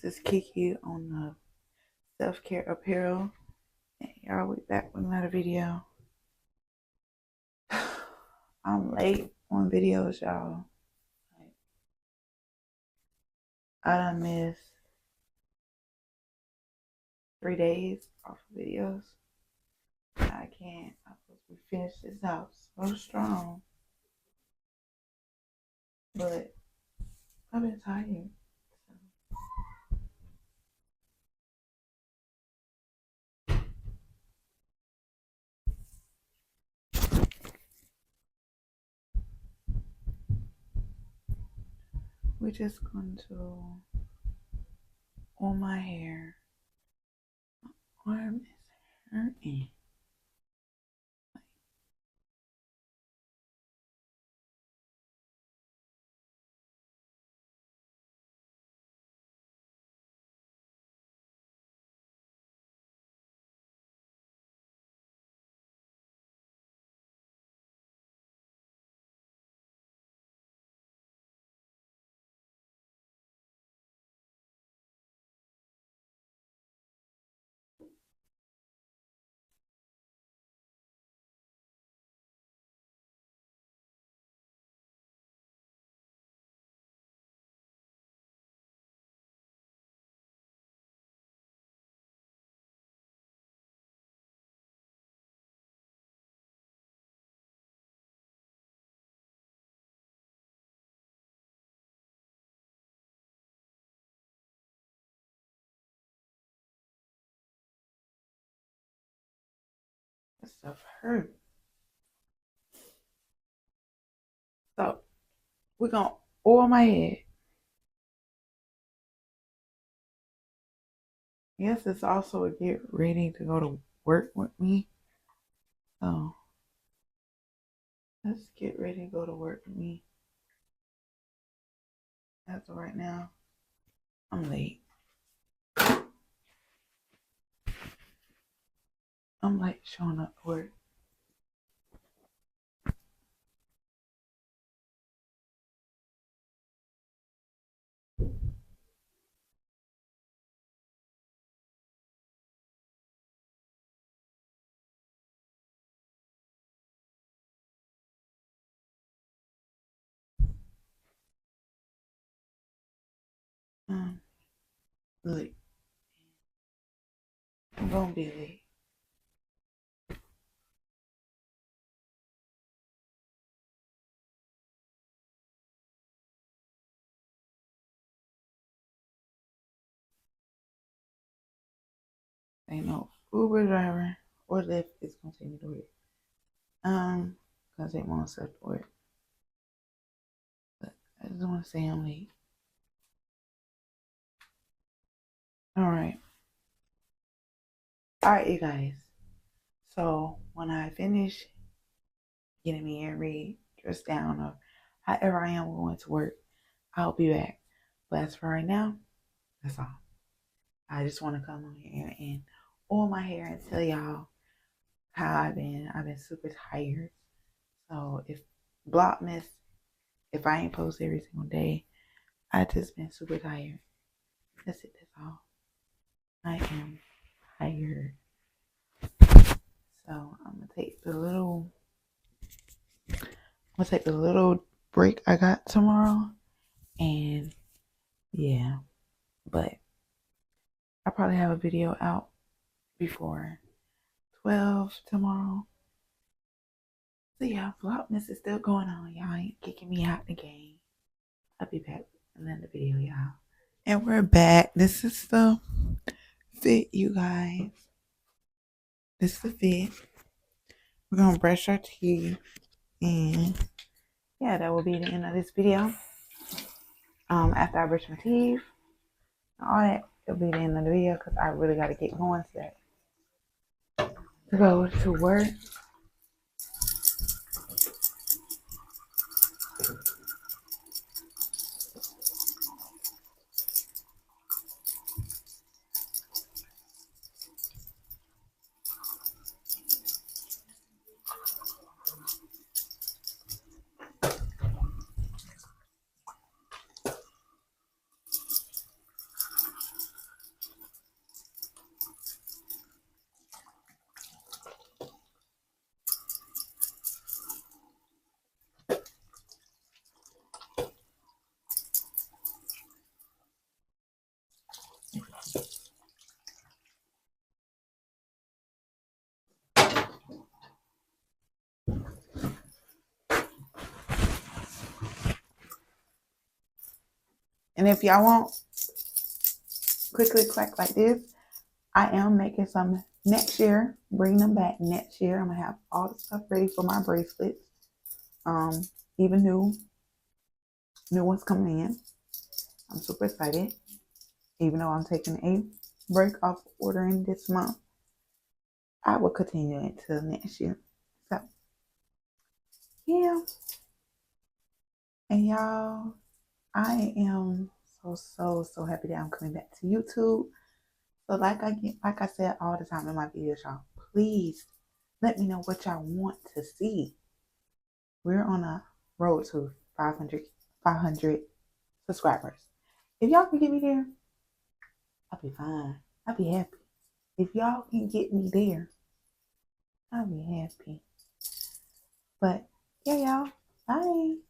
This is Kiki on the self-care apparel, and y'all, we back with another video. I'm late on videos, y'all. I done missed 3 days off of videos. I can't. I'm supposed to finish this out so strong, but I've been tired. We're just going to oil my hair. My arm is hurting. This stuff hurt. So we're gonna oil my head. Yes, it's also a get ready to go to work with me. So let's get ready to go to work with me. As of right now, I'm late. I'm late showing up to work. Late. I'm gonna be late. Ain't no Uber driver or Lyft is gonna take me to work. Gonna take my own stuff to work. But I just wanna say I'm late. Alright, you guys. So when I finish getting me every dress down or however I am going to work, I'll be back. But as for right now, that's all. I just want to come on here and oil my hair and tell y'all how I've been. I've been super tired. So if Vlogmas, if I ain't post every single day, I just been super tired. That's it. That's all. I am tired. So I'm gonna take the little break I got tomorrow, and yeah, but I probably have a video out before 12 tomorrow. So yeah, Vlogmas is still going on. Y'all ain't kicking me out the game. I'll be back with another video, y'all. And we're back. This is the fit, you guys. This is the fit. We're gonna brush our teeth, and yeah, that will be the end of this video. After I brush my teeth, all that, it'll be the end of the video because I really gotta get going today to go to work. And if y'all want click, click, clack like this, I am making some next year. Bring them back next year. I'm gonna have all the stuff ready for my bracelets. Even new ones coming in. I'm super excited. Even though I'm taking a break off ordering this month, I will continue until next year. So yeah. And y'all, I am so happy that I'm coming back to YouTube. So like I said all the time in my videos, y'all, please let me know what y'all want to see. We're on a road to 500 subscribers. If y'all can get me there, I'll be fine. I'll be happy. If y'all can get me there, I'll be happy. But yeah, y'all, bye.